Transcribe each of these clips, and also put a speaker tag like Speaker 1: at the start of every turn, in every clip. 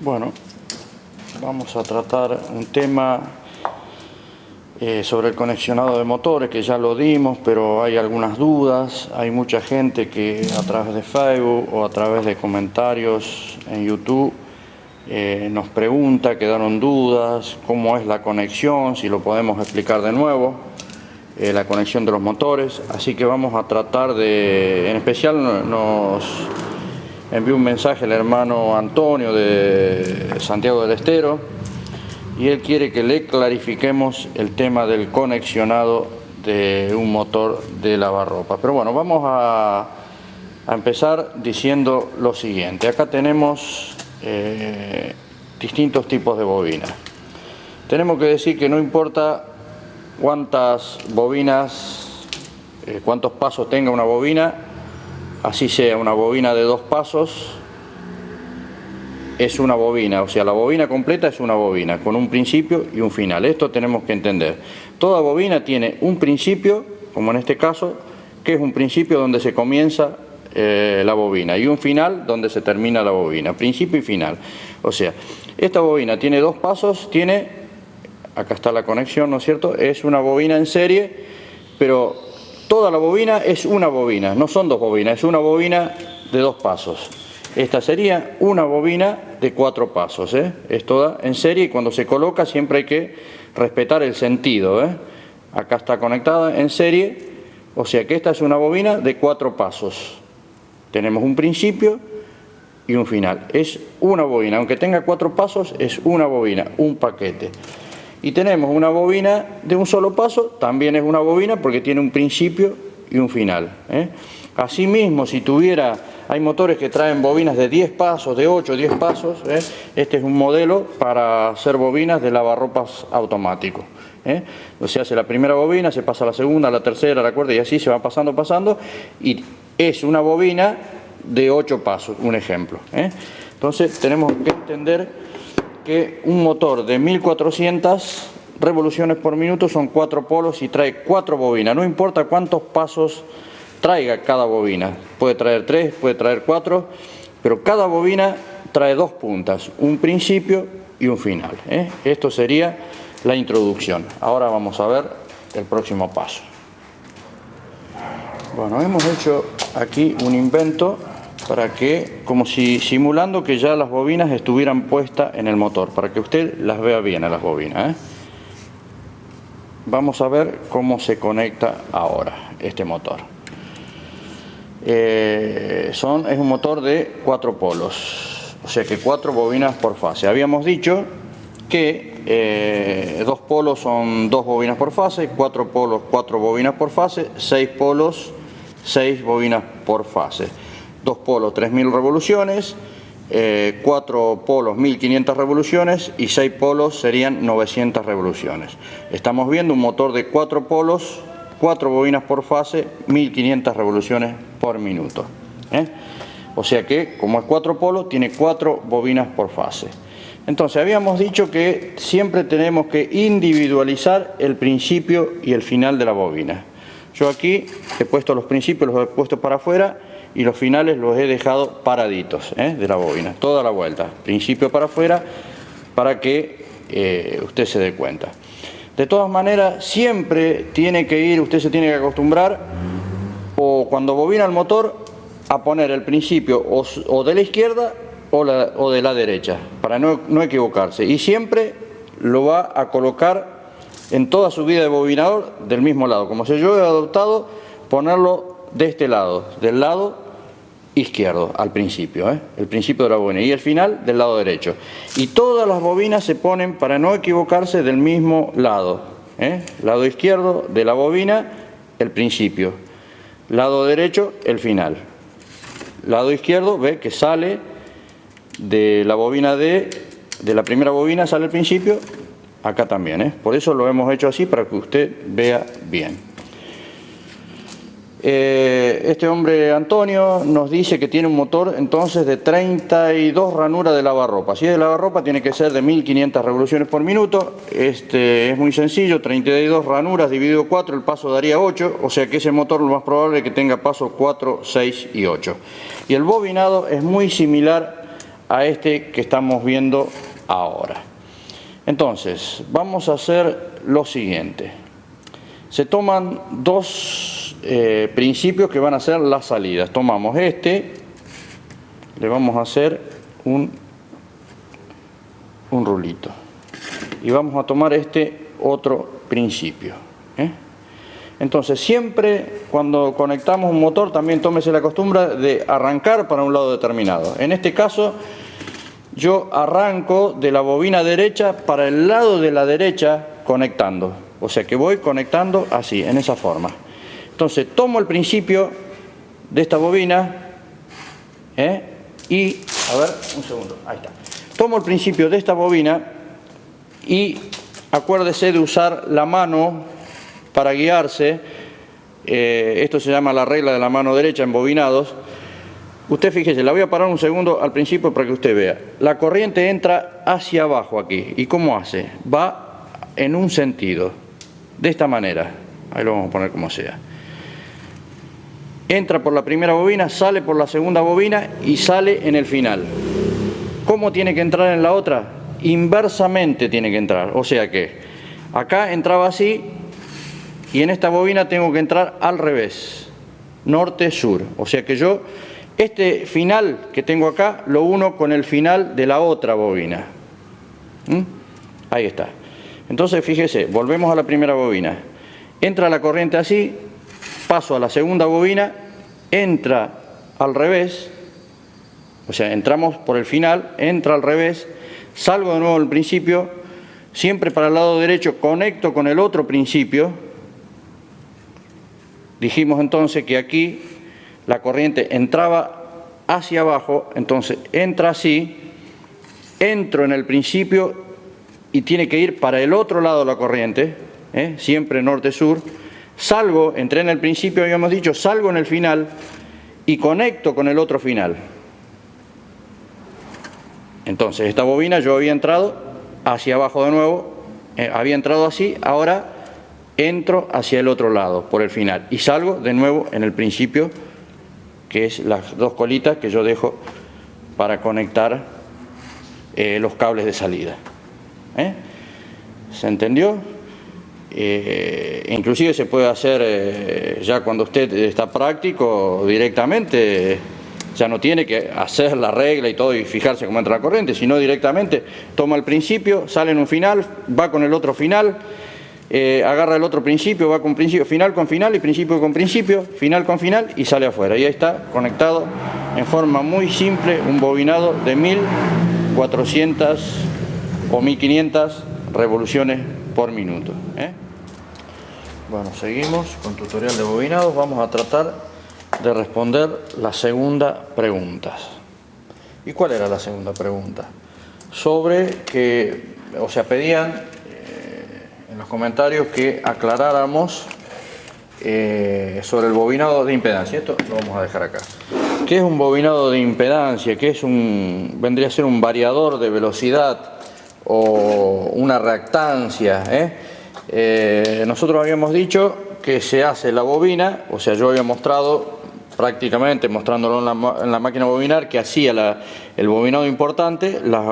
Speaker 1: Bueno, vamos a tratar un tema sobre el conexionado de motores, que ya lo dimos, pero hay algunas dudas. Hay mucha gente que a través de Facebook o a través de comentarios en YouTube nos pregunta, quedaron dudas, cómo es la conexión, si lo podemos explicar de nuevo, la conexión de los motores. Así que vamos a tratar de, en especial nos envió un mensaje el hermano Antonio de Santiago del Estero y él quiere que le clarifiquemos el tema del conexionado de un motor de lavarropa. Pero bueno, vamos a empezar diciendo lo siguiente. Acá tenemos distintos tipos de bobinas. Tenemos que decir que no importa cuántas bobinas, cuántos pasos tenga una bobina, así sea una bobina de 2 pasos, es una bobina, o sea, la bobina completa es una bobina, con un principio y un final. Esto tenemos que entender. Toda bobina tiene un principio, como en este caso, que es un principio donde se comienza la bobina, y un final donde se termina la bobina, principio y final. O sea, esta bobina tiene 2 pasos, acá está la conexión, ¿no es cierto? Es una bobina en serie, pero toda la bobina es una bobina, no son 2 bobinas, es una bobina de 2 pasos. Esta sería una bobina de 4 pasos, es toda en serie, y cuando se coloca siempre hay que respetar el sentido. Acá está conectada en serie, o sea que esta es una bobina de 4 pasos. Tenemos un principio y un final. Es una bobina, aunque tenga 4 pasos, es una bobina, un paquete. Y tenemos una bobina de un solo paso, también es una bobina porque tiene un principio y un final. Asimismo, si hay motores que traen bobinas de 10 pasos, de 8, 10 pasos. Este es un modelo para hacer bobinas de lavarropas automático. Se hace la primera bobina, se pasa a la segunda, a la tercera, a la cuarta, y así se va pasando, y es una bobina de 8 pasos, un ejemplo. Entonces tenemos que entender que un motor de 1400 revoluciones por minuto son 4 polos y trae 4 bobinas, no importa cuántos pasos traiga cada bobina, puede traer 3, puede traer 4, pero cada bobina trae 2 puntas, un principio y un final. Esto sería la introducción. Ahora vamos a ver el próximo paso. Bueno, hemos hecho aquí un invento para que, como si simulando que ya las bobinas estuvieran puestas en el motor, para que usted las vea bien a las bobinas. Vamos a ver cómo se conecta ahora este motor. Es un motor de 4 polos, o sea que 4 bobinas por fase. Habíamos dicho que 2 polos son 2 bobinas por fase, 4 polos 4 bobinas por fase, 6 polos 6 bobinas por fase. 2 polos 3000 revoluciones, 4 polos 1500 revoluciones y 6 polos serían 900 revoluciones. Estamos viendo un motor de 4 polos, 4 bobinas por fase, 1500 revoluciones por minuto. O sea que, como es 4 polos, tiene 4 bobinas por fase. Entonces, habíamos dicho que siempre tenemos que individualizar el principio y el final de la bobina. Yo aquí he puesto los principios, los he puesto para afuera, y los finales los he dejado paraditos de la bobina, toda la vuelta, principio para afuera, para que usted se dé cuenta. De todas maneras, siempre usted se tiene que acostumbrar, o cuando bobina el motor, a poner el principio o de la izquierda o de la derecha, para no equivocarse. Y siempre lo va a colocar en toda su vida de bobinador del mismo lado. Como si yo he adoptado ponerlo de este lado, del lado izquierdo al principio, el principio de la bobina, y el final del lado derecho. Y todas las bobinas se ponen, para no equivocarse, del mismo lado. Lado izquierdo de la bobina, el principio. Lado derecho, el final. Lado izquierdo, ve que sale de la bobina de la primera bobina, sale el principio, acá también. Por eso lo hemos hecho así, para que usted vea bien. Este hombre Antonio nos dice que tiene un motor entonces de 32 ranuras de lavarropa. Si es de lavarropa tiene que ser de 1500 revoluciones por minuto. Es muy sencillo, 32 ranuras dividido 4, el paso daría 8, o sea que ese motor lo más probable es que tenga pasos 4, 6 y 8. Y el bobinado es muy similar a este que estamos viendo ahora. Entonces, vamos a hacer lo siguiente. Se toman dos principios que van a ser las salidas. Tomamos este, le vamos a hacer un rulito. Y vamos a tomar este otro principio. Entonces, siempre cuando conectamos un motor, también tómese la costumbre de arrancar para un lado determinado. En este caso, yo arranco de la bobina derecha para el lado de la derecha conectando. O sea que voy conectando así, en esa forma. Entonces, tomo el principio de esta bobina y, a ver, un segundo, ahí está. Tomo el principio de esta bobina y acuérdese de usar la mano para guiarse. Esto se llama la regla de la mano derecha en bobinados. Usted fíjese, la voy a parar un segundo al principio para que usted vea. La corriente entra hacia abajo aquí. ¿Y cómo hace? Va en un sentido, de esta manera. Ahí lo vamos a poner como sea. Entra por la primera bobina, sale por la segunda bobina y sale en el final. ¿Cómo tiene que entrar en la otra? Inversamente tiene que entrar. O sea que acá entraba así y en esta bobina tengo que entrar al revés. Norte-sur. O sea que yo, este final que tengo acá, lo uno con el final de la otra bobina. Ahí está. Entonces, fíjese, volvemos a la primera bobina. Entra la corriente así, paso a la segunda bobina, entra al revés, o sea, entramos por el final, entra al revés, salgo de nuevo al principio, siempre para el lado derecho, conecto con el otro principio. Dijimos entonces que aquí la corriente entraba hacia abajo, entonces entra así, entro en el principio y tiene que ir para el otro lado de la corriente, siempre norte-sur, salgo, entré en el principio, habíamos dicho, salgo en el final y conecto con el otro final. Entonces, esta bobina yo había entrado hacia abajo de nuevo, había entrado así, ahora entro hacia el otro lado, por el final, y salgo de nuevo en el principio, que es las dos colitas que yo dejo para conectar los cables de salida. ¿Se entendió? Inclusive se puede hacer ya cuando usted está práctico directamente, ya no tiene que hacer la regla y todo y fijarse cómo entra la corriente, sino directamente toma el principio, sale en un final, va con el otro final, agarra el otro principio, va con principio, final con final y principio con principio, final con final y sale afuera. Y ahí está conectado en forma muy simple un bobinado de 1400 o 1500 revoluciones por minuto. Bueno, seguimos con tutorial de bobinados. Vamos a tratar de responder la segunda pregunta. ¿Y cuál era la segunda pregunta? Sobre que, o sea, pedían en los comentarios que aclaráramos sobre el bobinado de impedancia. Esto lo vamos a dejar acá. ¿Qué es un bobinado de impedancia? ¿Qué es vendría a ser un variador de velocidad o una reactancia? Nosotros habíamos dicho que se hace la bobina, o sea, yo había mostrado prácticamente, mostrándolo en la máquina bobinar, que hacía el bobinado importante, las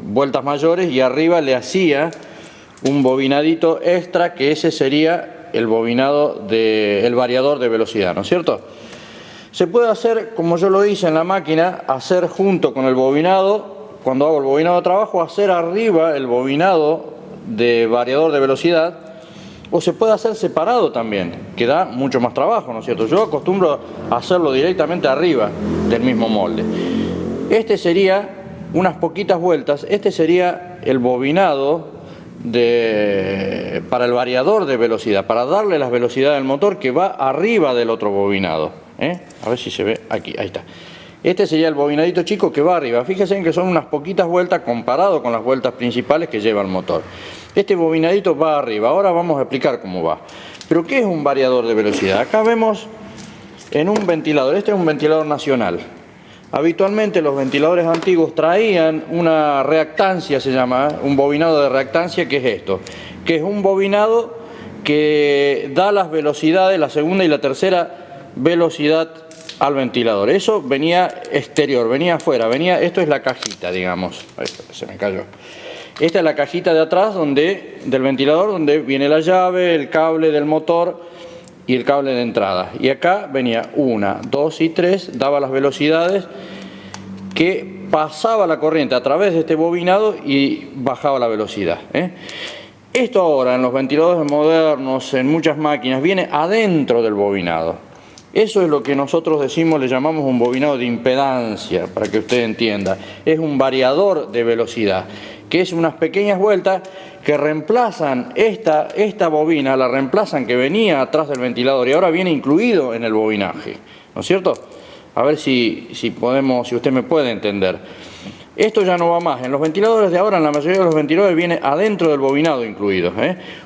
Speaker 1: vueltas mayores, y arriba le hacía un bobinadito extra, que ese sería el bobinado el variador de velocidad, ¿no es cierto? Se puede hacer, como yo lo hice en la máquina, hacer junto con el bobinado, cuando hago el bobinado de trabajo, hacer arriba el bobinado de variador de velocidad, o se puede hacer separado también, que da mucho más trabajo, ¿no es cierto? Yo acostumbro a hacerlo directamente arriba del mismo molde. Este sería, unas poquitas vueltas, este sería el bobinado para el variador de velocidad, para darle las velocidades al motor que va arriba del otro bobinado. A ver si se ve aquí, ahí está. Este sería el bobinadito chico que va arriba. Fíjense en que son unas poquitas vueltas comparado con las vueltas principales que lleva el motor. Este bobinadito va arriba. Ahora vamos a explicar cómo va. ¿Pero qué es un variador de velocidad? Acá vemos en un ventilador. Este es un ventilador nacional. Habitualmente los ventiladores antiguos traían una reactancia, se llama, un bobinado de reactancia, que es esto. Que es un bobinado que da las velocidades, la segunda y la tercera velocidad al ventilador. Eso venía exterior, venía afuera, esto es la cajita, digamos. Ahí se me cayó. Esta es la cajita de atrás del ventilador, donde viene la llave, el cable del motor y el cable de entrada. Y acá venía 1, 2 y 3, daba las velocidades que pasaba la corriente a través de este bobinado y bajaba la velocidad. Esto ahora en los ventiladores modernos, en muchas máquinas, viene adentro del bobinado. Eso es lo que nosotros decimos, le llamamos un bobinado de impedancia, para que usted entienda. Es un variador de velocidad, que es unas pequeñas vueltas que reemplazan esta bobina, la reemplazan que venía atrás del ventilador y ahora viene incluido en el bobinaje, ¿no es cierto? A ver si usted me puede entender. Esto ya no va más. En los ventiladores de ahora, en la mayoría de los ventiladores, viene adentro del bobinado incluido,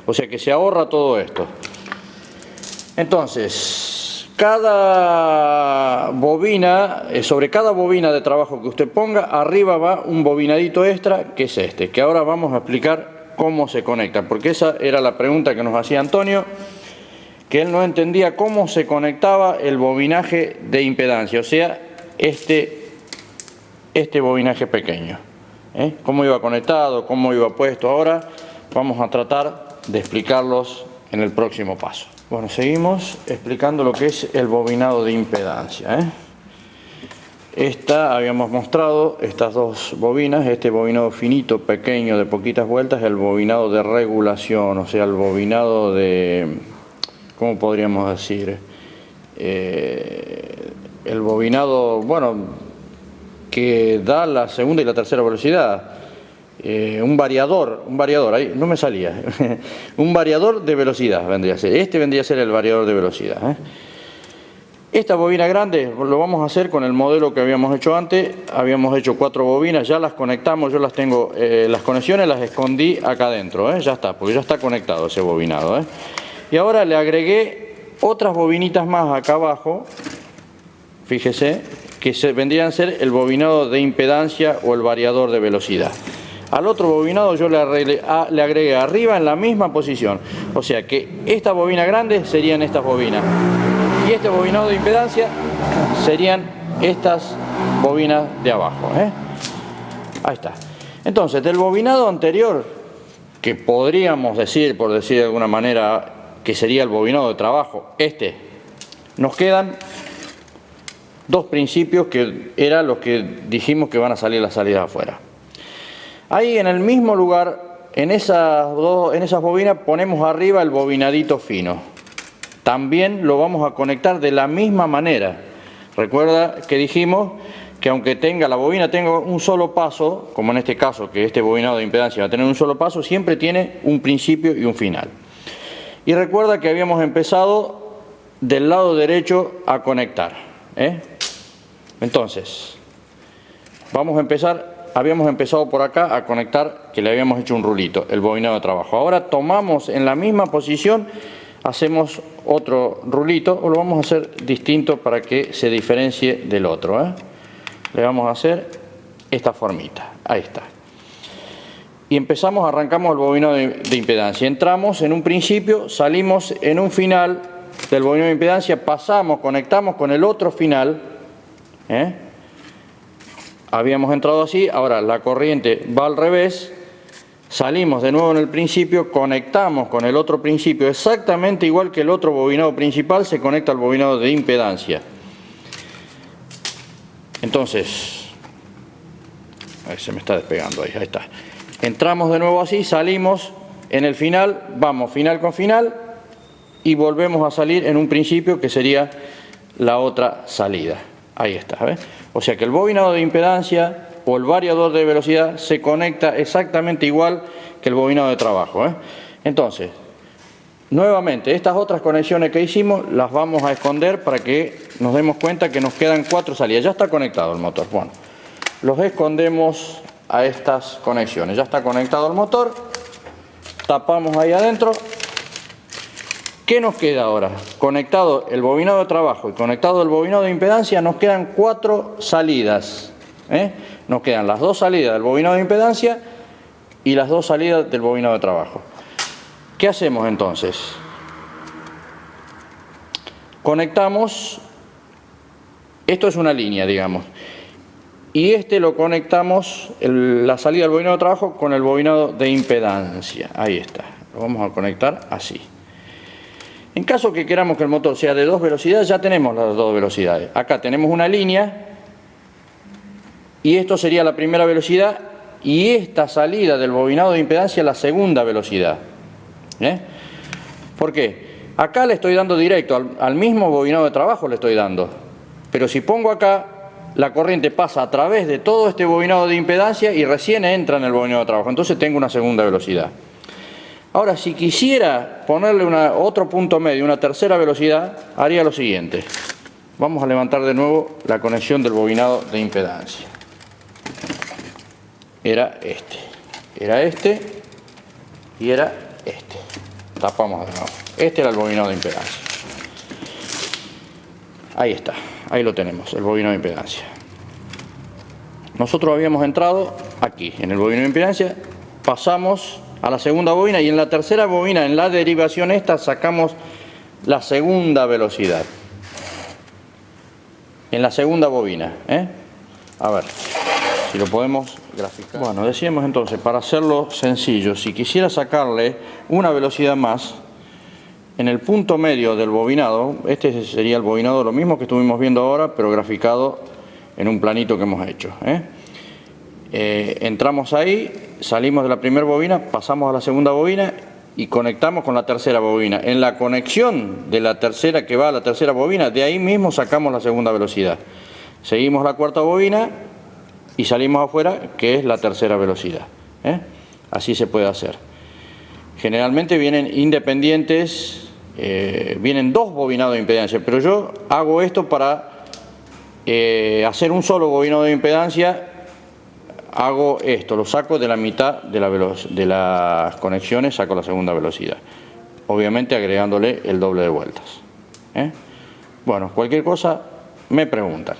Speaker 1: O sea que se ahorra todo esto. Entonces, cada bobina, sobre cada bobina de trabajo que usted ponga, arriba va un bobinadito extra, que es este, que ahora vamos a explicar cómo se conecta, porque esa era la pregunta que nos hacía Antonio, que él no entendía cómo se conectaba el bobinaje de impedancia, o sea, este bobinaje pequeño, cómo iba conectado, cómo iba puesto. Ahora vamos a tratar de explicarlos en el próximo paso. Bueno, seguimos explicando lo que es el bobinado de impedancia. Habíamos mostrado estas dos bobinas, este bobinado finito, pequeño, de poquitas vueltas, el bobinado de regulación, o sea, el bobinado de, ¿cómo podríamos decir? El bobinado, bueno, que da la segunda y la tercera velocidad. Un variador, ahí no me salía. Un variador de velocidad vendría a ser. Este vendría a ser el variador de velocidad. Esta bobina grande lo vamos a hacer con el modelo que habíamos hecho antes. Habíamos hecho 4 bobinas, ya las conectamos, yo las tengo, las conexiones las escondí acá adentro, ya está, porque ya está conectado ese bobinado. Y ahora le agregué otras bobinitas más acá abajo, fíjese, que vendrían a ser el bobinado de impedancia o el variador de velocidad. Al otro bobinado yo le agregué arriba en la misma posición, o sea que esta bobina grande serían estas bobinas y este bobinado de impedancia serían estas bobinas de abajo. Ahí está. Entonces, del bobinado anterior, que podríamos decir, por decir de alguna manera, que sería el bobinado de trabajo, nos quedan dos principios que eran los que dijimos que van a salir las salidas afuera. Ahí en el mismo lugar, en esas bobinas, ponemos arriba el bobinadito fino. También lo vamos a conectar de la misma manera. Recuerda que dijimos que aunque la bobina tenga un solo paso, como en este caso, que este bobinado de impedancia va a tener un solo paso, siempre tiene un principio y un final. Y recuerda que habíamos empezado del lado derecho a conectar. Entonces, habíamos empezado por acá a conectar, que le habíamos hecho un rulito, el bobinado de trabajo. Ahora tomamos en la misma posición, hacemos otro rulito, o lo vamos a hacer distinto para que se diferencie del otro. Le vamos a hacer esta formita, ahí está. Y arrancamos el bobinado de impedancia. Entramos en un principio, salimos en un final del bobinado de impedancia, conectamos con el otro final. Habíamos entrado así, ahora la corriente va al revés, salimos de nuevo en el principio, conectamos con el otro principio, exactamente igual que el otro bobinado principal se conecta al bobinado de impedancia. Entonces, se me está despegando ahí está. Entramos de nuevo así, salimos en el final, vamos final con final y volvemos a salir en un principio que sería la otra salida. Ahí está, ¿ves? O sea que el bobinado de impedancia o el variador de velocidad se conecta exactamente igual que el bobinado de trabajo. Entonces, nuevamente, estas otras conexiones que hicimos las vamos a esconder para que nos demos cuenta que nos quedan 4 salidas. Ya está conectado el motor. Bueno, los escondemos a estas conexiones. Ya está conectado el motor. Tapamos ahí adentro. ¿Qué nos queda ahora? Conectado el bobinado de trabajo y conectado el bobinado de impedancia, nos quedan 4 salidas. Nos quedan las 2 salidas del bobinado de impedancia y las 2 salidas del bobinado de trabajo. ¿Qué hacemos entonces? Conectamos Esto es una línea, digamos. Y este lo conectamos, la salida del bobinado de trabajo con el bobinado de impedancia. Ahí está. Lo vamos a conectar así. En caso que queramos que el motor sea de 2 velocidades, ya tenemos las 2 velocidades. Acá tenemos una línea y esto sería la primera velocidad y esta salida del bobinado de impedancia la segunda velocidad. ¿Por qué? Acá le estoy dando directo, al mismo bobinado de trabajo le estoy dando. Pero si pongo acá, la corriente pasa a través de todo este bobinado de impedancia y recién entra en el bobinado de trabajo. Entonces tengo una segunda velocidad. Ahora, si quisiera ponerle otro punto medio, una tercera velocidad, haría lo siguiente. Vamos a levantar de nuevo la conexión del bobinado de impedancia. Era este y era este. Tapamos de nuevo. Este era el bobinado de impedancia. Ahí está, ahí lo tenemos, el bobinado de impedancia. Nosotros habíamos entrado aquí, en el bobinado de impedancia, pasamos a la segunda bobina y en la tercera bobina, en la derivación esta, sacamos la segunda velocidad. En la segunda bobina, A ver, si lo podemos graficar. Bueno, decíamos entonces, para hacerlo sencillo, si quisiera sacarle una velocidad más, en el punto medio del bobinado, este sería el bobinado, lo mismo que estuvimos viendo ahora, pero graficado en un planito que hemos hecho. Entramos ahí, salimos de la primera bobina, pasamos a la segunda bobina y conectamos con la tercera bobina. En la conexión de la tercera que va a la tercera bobina, de ahí mismo sacamos la segunda velocidad. Seguimos la cuarta bobina y salimos afuera, que es la tercera velocidad. Así se puede hacer. Generalmente vienen independientes, vienen 2 bobinados de impedancia, pero yo hago esto para hacer un solo bobinado de impedancia. Hago esto, lo saco de la mitad de las conexiones, saco la segunda velocidad. Obviamente agregándole el doble de vueltas. Bueno, cualquier cosa me preguntan.